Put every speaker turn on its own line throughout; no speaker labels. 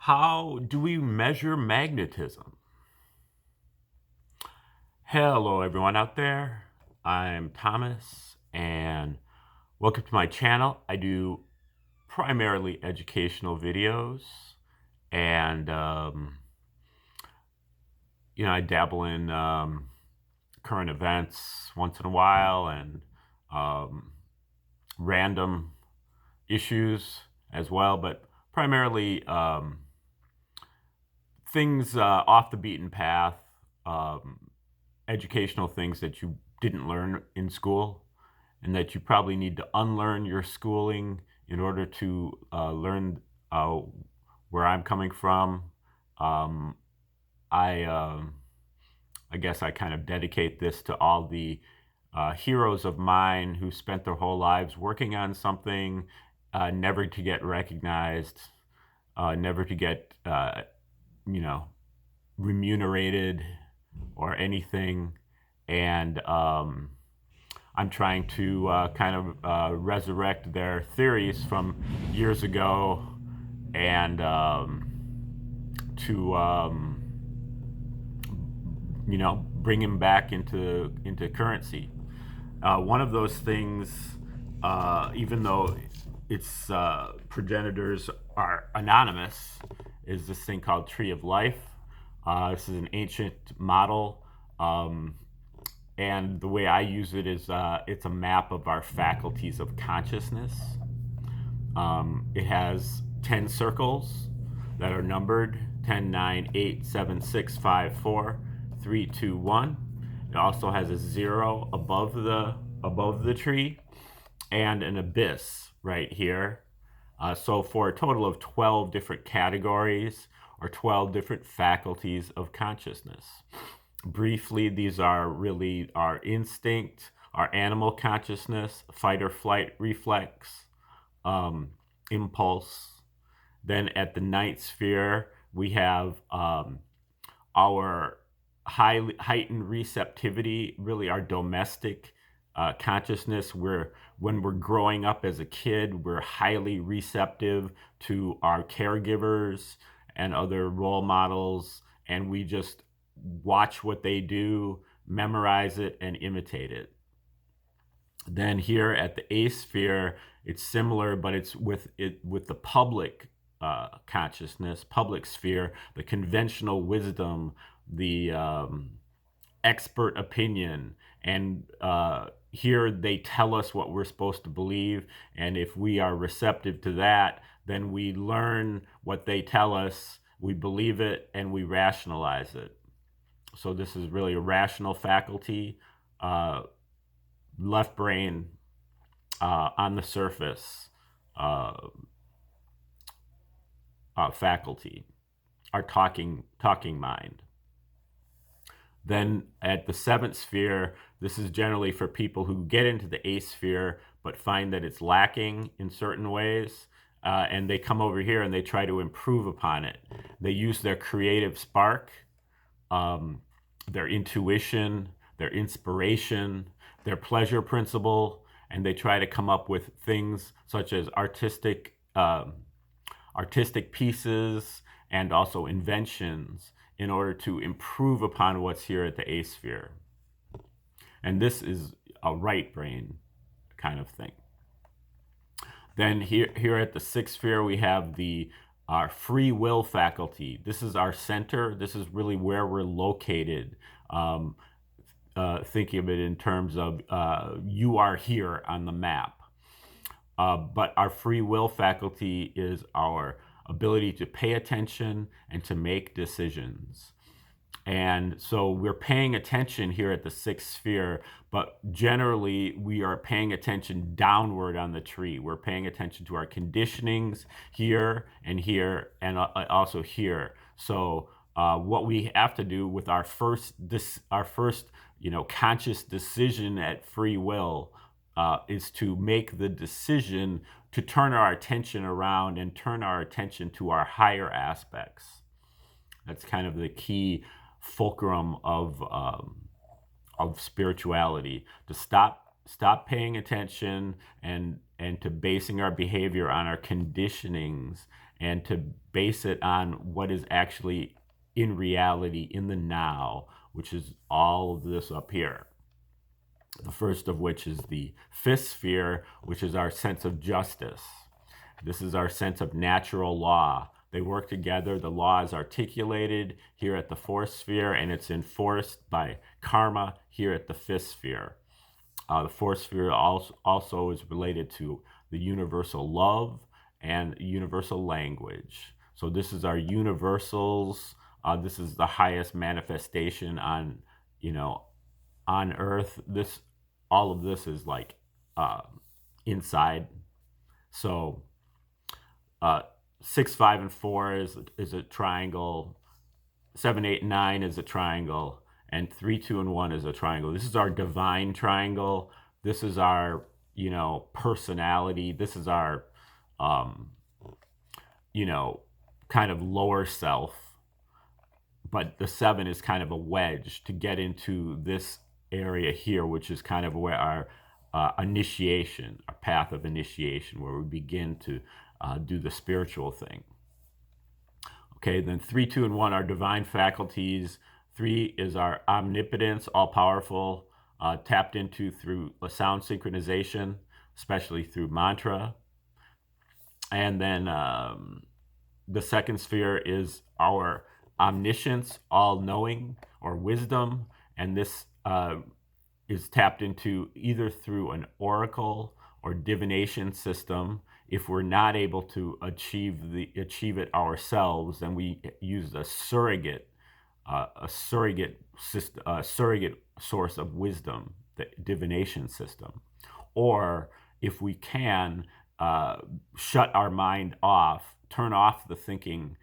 How do we measure magnetism? Hello, everyone out there. I'm Thomas, and welcome to my channel. I do primarily educational videos, and I dabble in current events once in a while, and random issues as well, but primarily things off the beaten path, educational things that you didn't learn in school and that you probably need to unlearn your schooling in order to learn where I'm coming from. I guess I kind of dedicate this to all the heroes of mine who spent their whole lives working on something, never to get recognized, never to get remunerated or anything. And I'm trying to kind of resurrect their theories from years ago and to bring him back into currency. One of those things, even though its progenitors are anonymous, is this thing called Tree of Life. This is an ancient model, and the way I use it is it's a map of our faculties of consciousness. It has 10 circles that are numbered 10, 9, 8, 7, 6, 5, 4, 3, 2, 1. It also has a 0 above the tree and an abyss right here. So for a total of 12 different categories or 12 different faculties of consciousness. Briefly, these are really our instinct, our animal consciousness, fight or flight reflex, impulse. Then at the ninth sphere, we have our heightened receptivity, really our domestic consciousness, where when we're growing up as a kid, we're highly receptive to our caregivers and other role models, and we just watch what they do, memorize it, and imitate it. Then here at the eighth sphere, it's similar, but it's with the public consciousness, public sphere, the conventional wisdom, the expert opinion, and here they tell us what we're supposed to believe, and if we are receptive to that, then we learn what they tell us, we believe it, and we rationalize it. So this is really a rational faculty, left brain on the surface faculty, our talking mind. Then at the seventh sphere, this is generally for people who get into the eighth sphere but find that it's lacking in certain ways, and they come over here and they try to improve upon it. They use their creative spark, their intuition, their inspiration, their pleasure principle, and they try to come up with things such as artistic pieces and also inventions in order to improve upon what's here at the eighth sphere. And this is a right brain kind of thing. Then here at the sixth sphere, we have our free will faculty. This is our center. This is really where we're located. Thinking of it in terms of you are here on the map. But our free will faculty is our ability to pay attention and to make decisions. And so we're paying attention here at the sixth sphere, but generally we are paying attention downward on the tree. We're paying attention to our conditionings here and also here. So what we have to do with our first conscious decision at free will is to make the decision to turn our attention around and turn our attention to our higher aspects. That's kind of the key fulcrum of spirituality, to stop paying attention and to basing our behavior on our conditionings and to base it on what is actually in reality in the now, which is all of this up here. The first of which is the fifth sphere, which is our sense of justice. This is our sense of natural law. They work together. The law is articulated here at the fourth sphere, and it's enforced by karma here at the fifth sphere. The fourth sphere also is related to the universal love and universal language. So this is our universals. This is the highest manifestation on, on Earth. All of this is like inside. So 6, 5, and 4 is a triangle. 7, 8, and 9 is a triangle, and 3, 2, and 1 is a triangle. This is our divine triangle. This is our, personality. This is our, kind of lower self. But the 7 is kind of a wedge to get into this area here, which is kind of where our initiation, our path of initiation, where we begin to do the spiritual thing. Okay, then 3, 2, and 1 are divine faculties. 3 is our omnipotence, all-powerful, tapped into through a sound synchronization, especially through mantra. And then the second sphere is our omniscience, all-knowing, or wisdom. And this is tapped into either through an oracle or divination system. If we're not able to achieve it ourselves, then we use a surrogate source of wisdom, the divination system. Or if we can shut our mind off, turn off the thinking,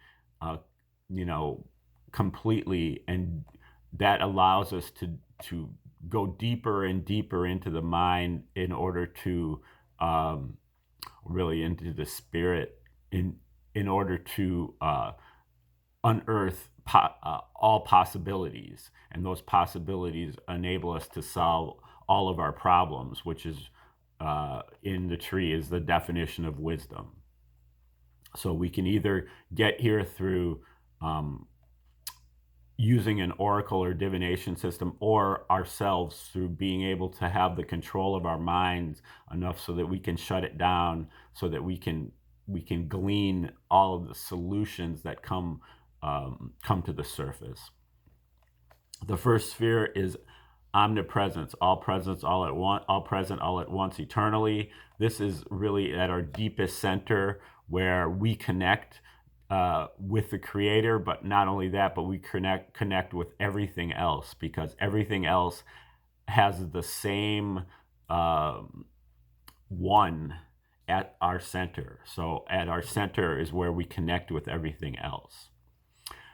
completely, and that allows us to go deeper and deeper into the mind in order to really into the spirit, in order to unearth all possibilities, and those possibilities enable us to solve all of our problems, which is in the tree is the definition of wisdom. So we can either get here through using an oracle or divination system, or ourselves through being able to have the control of our minds enough so that we can shut it down, so that we can glean all of the solutions that come to the surface. The first sphere is omnipresence, all presence, all at once, all present, all at once, eternally. This is really at our deepest center, where we connect with the creator, but not only that, but we connect with everything else, because everything else has the same one at our center. So at our center is where we connect with everything else.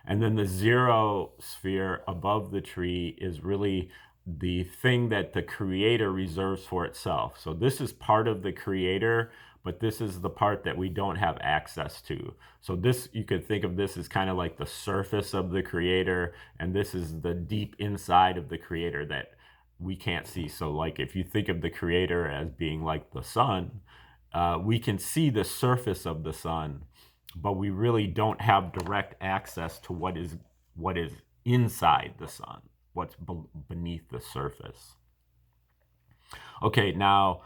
And then the 0 sphere above the tree is really the thing that the creator reserves for itself. So this is part of the creator, but this is the part that we don't have access to. So this, you could think of this as kind of like the surface of the creator, and this is the deep inside of the creator that we can't see. So like if you think of the creator as being like the sun, we can see the surface of the sun, but we really don't have direct access to what is inside the sun, what's beneath the surface. Okay, now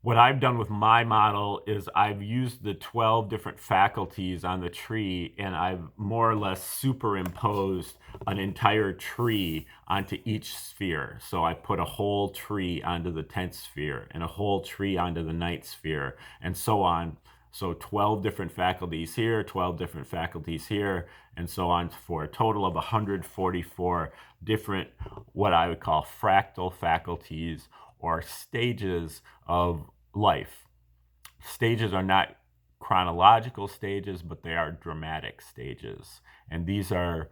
what I've done with my model is I've used the 12 different faculties on the tree, and I've more or less superimposed an entire tree onto each sphere. So I put a whole tree onto the 10th sphere, and a whole tree onto the 9th sphere, and so on. So 12 different faculties here, 12 different faculties here, and so on, for a total of 144 different, what I would call fractal faculties, or stages of life. Stages are not chronological stages, but they are dramatic stages. And these are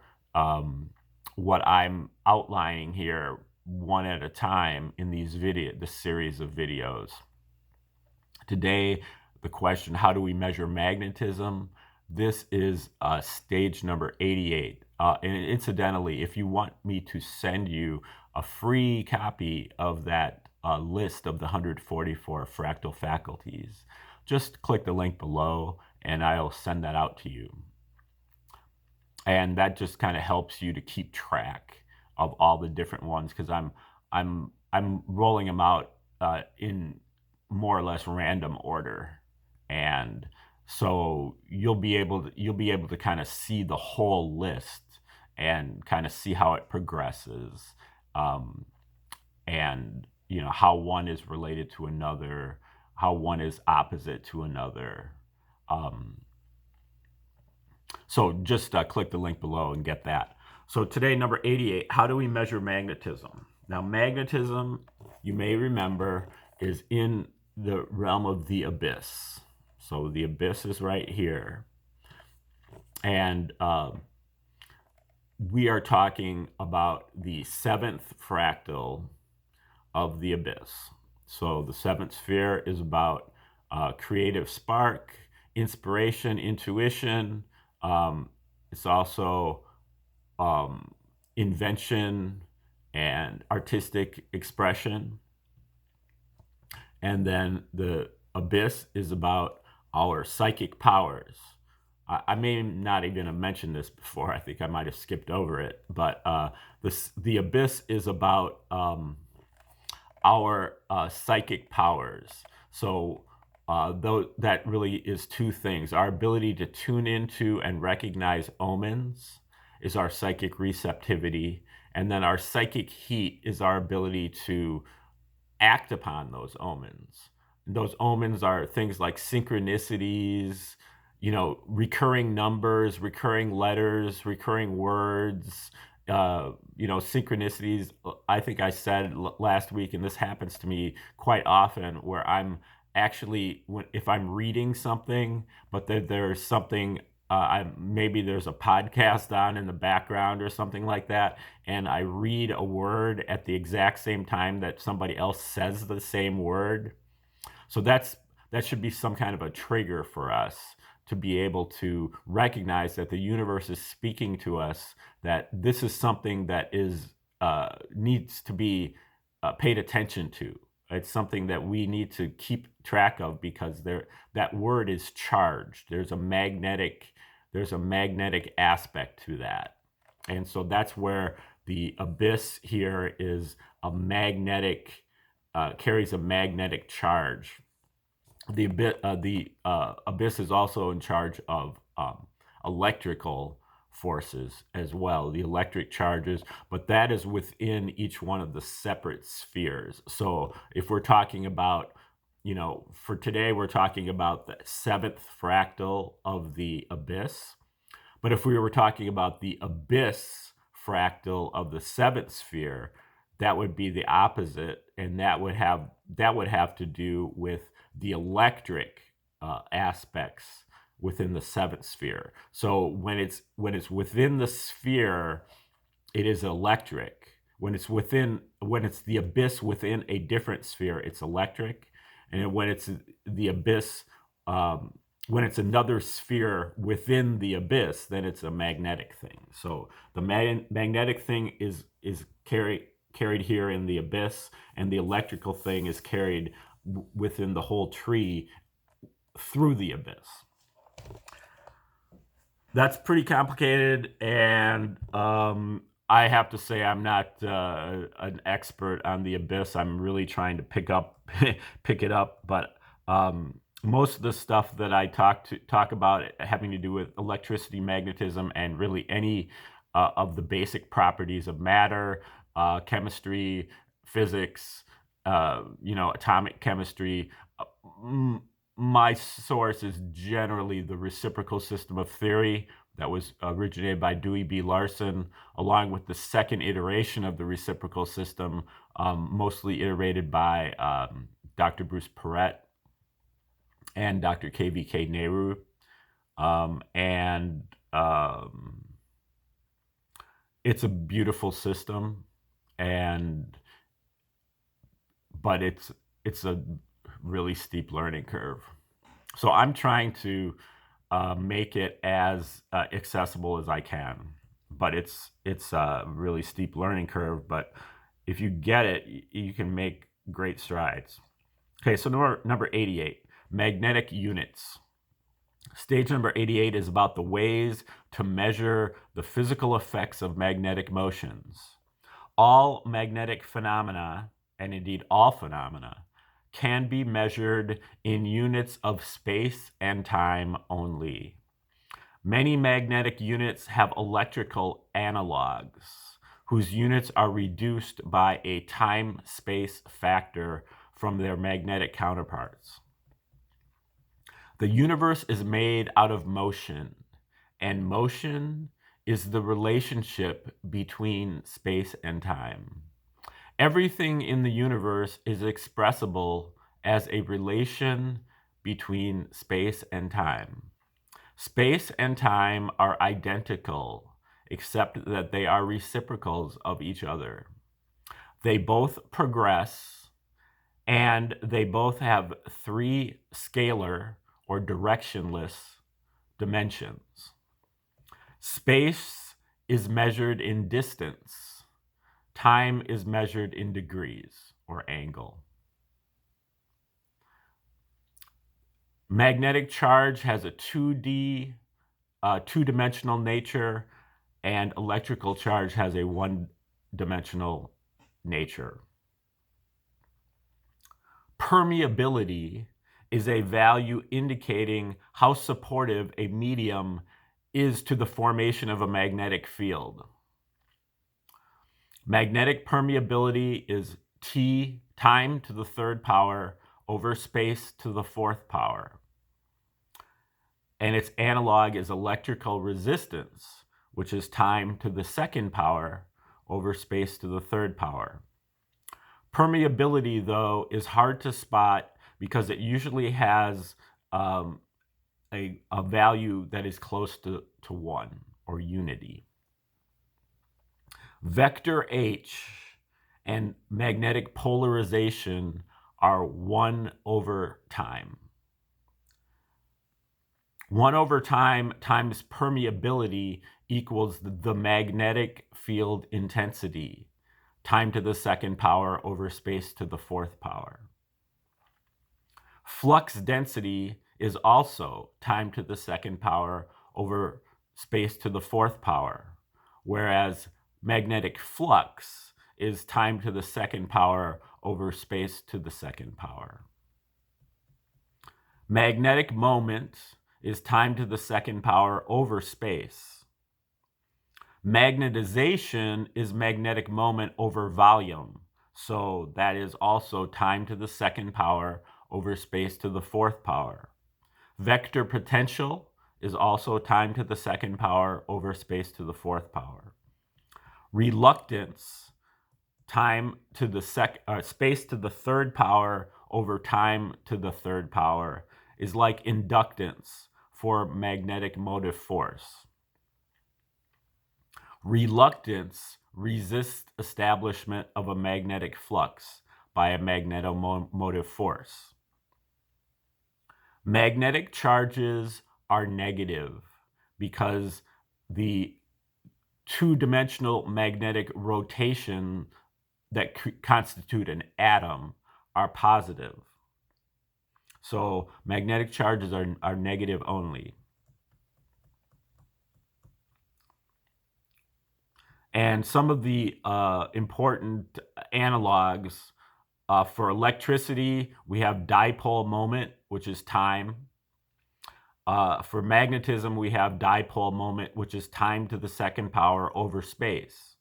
what I'm outlining here one at a time in this series of videos. Today, the question, how do we measure magnetism? This is stage number 88. And incidentally, if you want me to send you a free copy of that list of the 144 fractal faculties, just click the link below and I'll send that out to you. And that just kind of helps you to keep track of all the different ones, because I'm rolling them out in more or less random order, and so you'll be able to kind of see the whole list and kind of see how it progresses, and how one is related to another, how one is opposite to another. So just click the link below and get that. So today, number 88, how do we measure magnetism? Now, magnetism, you may remember, is in the realm of the abyss. So the abyss is right here. And we are talking about the 7th fractal of the abyss. So the 7th sphere is about creative spark, inspiration, intuition. It's also invention and artistic expression. And then the abyss is about our psychic powers. I may not even have mentioned this before. I think I might have skipped over it. But the abyss is about our psychic powers. So that really is two things. Our ability to tune into and recognize omens is our psychic receptivity. And then our psychic heat is our ability to act upon those omens. Those omens are things like synchronicities, recurring numbers, recurring letters, recurring words, synchronicities. I think I said last week, and this happens to me quite often, where I'm actually, if I'm reading something, but there's something, maybe there's a podcast on in the background or something like that, and I read a word at the exact same time that somebody else says the same word. So that should be some kind of a trigger for us to be able to recognize that the universe is speaking to us, that this is something that needs to be paid attention to. It's something that we need to keep track of, because that word is charged. There's a magnetic aspect to that. And so that's where the abyss here is carries a magnetic charge. The abyss is also in charge of electrical forces as well, the electric charges, but that is within each one of the separate spheres. So if we're talking about, for today, we're talking about the 7th fractal of the abyss. But if we were talking about the abyss fractal of the 7th sphere, that would be the opposite, and that would have to do with the electric aspects within the 7th sphere. So when it's within the sphere, it is electric. When it's the abyss within a different sphere, it's electric. And when it's the abyss, when it's another sphere within the abyss, then it's a magnetic thing. So the magnetic thing is carried here in the abyss, and the electrical thing is carried within the whole tree through the abyss. That's pretty complicated, and I have to say I'm not an expert on the abyss. I'm really trying to pick it up, but most of the stuff that I talk about having to do with electricity, magnetism, and really any of the basic properties of matter, chemistry, physics, atomic chemistry, my source is generally the reciprocal system of theory that was originated by Dewey B. Larson, along with the second iteration of the reciprocal system, mostly iterated by Dr. Bruce Perret and Dr. KVK Nehru. It's a beautiful system, but it's a really steep learning curve. So I'm trying to make it as accessible as I can, but it's a really steep learning curve. But if you get it, you can make great strides. Okay, so number 88, magnetic units. Stage number 88 is about the ways to measure the physical effects of magnetic motions. All magnetic phenomena, and indeed all phenomena, can be measured in units of space and time only. Many magnetic units have electrical analogs, whose units are reduced by a time-space factor from their magnetic counterparts. The universe is made out of motion, and motion is the relationship between space and time. Everything in the universe is expressible as a relation between space and time. Space and time are identical, except that they are reciprocals of each other. They both progress, and they both have 3 scalar or directionless dimensions. Space is measured in distance. Time is measured in degrees or angle. Magnetic charge has a 2D, two-dimensional nature, and electrical charge has a one-dimensional nature. Permeability is a value indicating how supportive a medium is to the formation of a magnetic field. Magnetic permeability is T, time to the 3rd power, over space to the 4th power. And its analog is electrical resistance, which is time to the 2nd power, over space to the 3rd power. Permeability, though, is hard to spot because it usually has a value that is close to 1, or unity. Vector H and magnetic polarization are 1 over time. 1 over time times permeability equals the magnetic field intensity, time to the 2nd power over space to the 4th power. Flux density is also time to the 2nd power over space to the 4th power, whereas magnetic flux is time to the 2nd power over space to the 2nd power. Magnetic moment is time to the 2nd power over space. Magnetization is magnetic moment over volume, so that is also time to the 2nd power over space to the 4th power. Vector potential is also time to the 2nd power over space to the 4th power. Reluctance, time to the space to the 3rd power over time to the 3rd power, is like inductance for magnetic motive force. Reluctance resists establishment of a magnetic flux by a magnetomotive force. Magnetic charges are negative because the 2-dimensional magnetic rotation that constitute an atom are positive. So magnetic charges are negative only. And some of the important analogs for electricity, we have dipole moment, which is time. For magnetism, we have dipole moment, which is time to the 2nd power over space.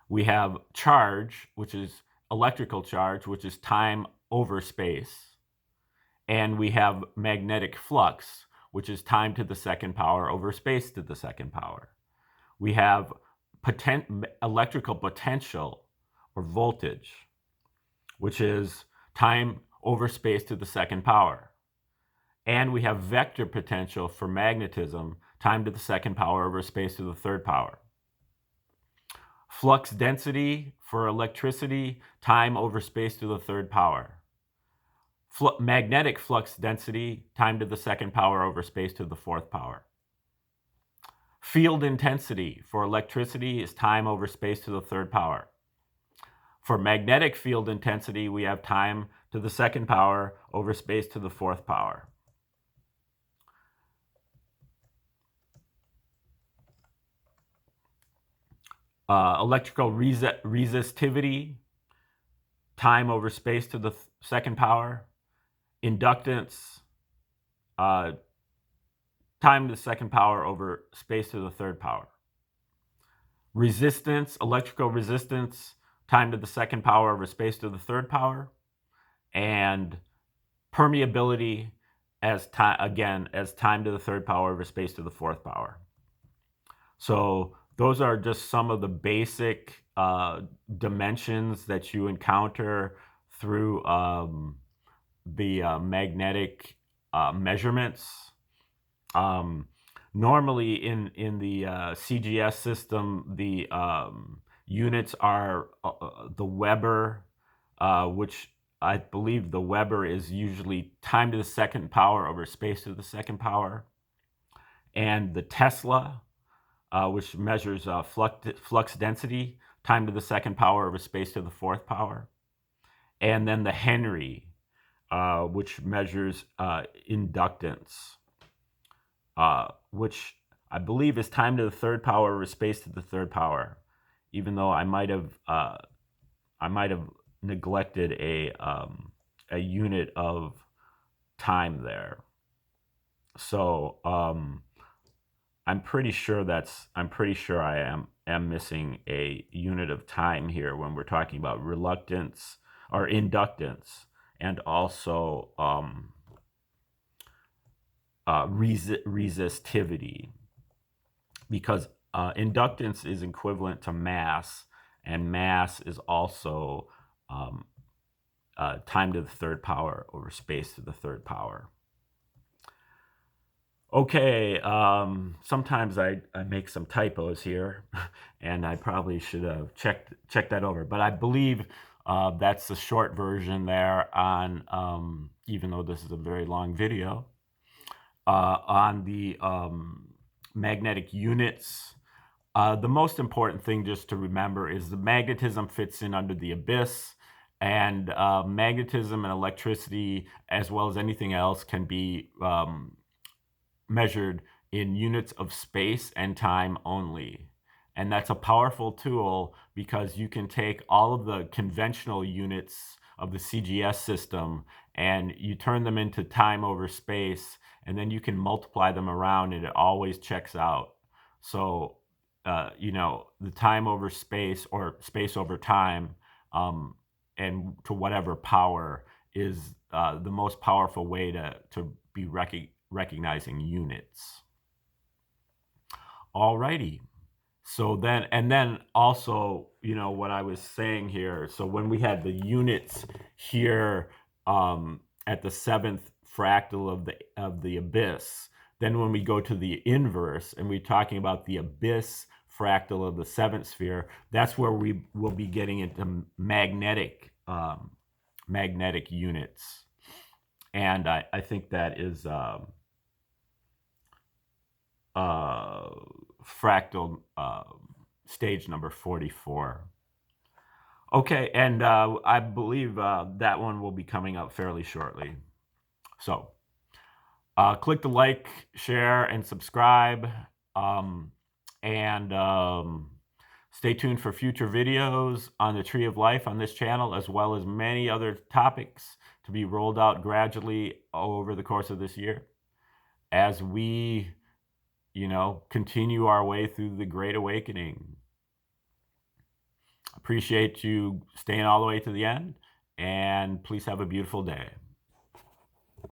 We have charge, which is electrical charge, which is time over space. And we have magnetic flux, which is time to the 2nd power over space to the 2nd power. We have electrical potential or voltage, which is time over space to the 2nd power. And we have vector potential for magnetism, time to the 2nd power over space to the 3rd power. Flux density for electricity, time over space to the 3rd power. Magnetic flux density, time to the 2nd power over space to the 4th power. Field intensity for electricity is time over space to the 3rd power. For magnetic field intensity, we have time to the 2nd power over space to the 4th power. Electrical resistivity, time over space to the second power. Inductance, time to the second power over space to the third power. Resistance, electrical resistance, time to the second power over space to the third power. And permeability as time, again, as time to the third power over space to the fourth power. So those are just some of the basic dimensions that you encounter through the magnetic measurements. Normally in the CGS system, the units are the Weber, which I believe the Weber is usually time to the second power over space to the second power, and the Tesla, which measures flux density, time to the second power over space to the fourth power, and then the Henry, which measures inductance, which I believe is time to the third power over space to the third power, even though I might have neglected a unit of time there. So I'm pretty sure I am missing a unit of time here when we're talking about reluctance or inductance, and also resistivity, because inductance is equivalent to mass, and mass is also time to the third power over space to the third power. Okay, sometimes I make some typos here, and I probably should have checked that over. But I believe that's the short version there on, even though this is a very long video, on the magnetic units. The most important thing just to remember is the magnetism fits in under the abyss, and magnetism and electricity, as well as anything else, can be measured in units of space and time only. And that's a powerful tool because you can take all of the conventional units of the CGS system and you turn them into time over space, and then you can multiply them around and it always checks out. So, the time over space or space over time, and to whatever power, is the most powerful way to be recognizing units. Alrighty. So then also, what I was saying here, so when we had the units here at the seventh fractal of the abyss, then when we go to the inverse and we're talking about the abyss fractal of the seventh sphere, that's where we will be getting into magnetic units. And I think that is fractal stage number 44. Okay, and I believe that one will be coming up fairly shortly. So click the like, share, and subscribe, and stay tuned for future videos on the Tree of Life on this channel, as well as many other topics to be rolled out gradually over the course of this year as we continue our way through the Great Awakening. Appreciate you staying all the way to the end, and please have a beautiful day.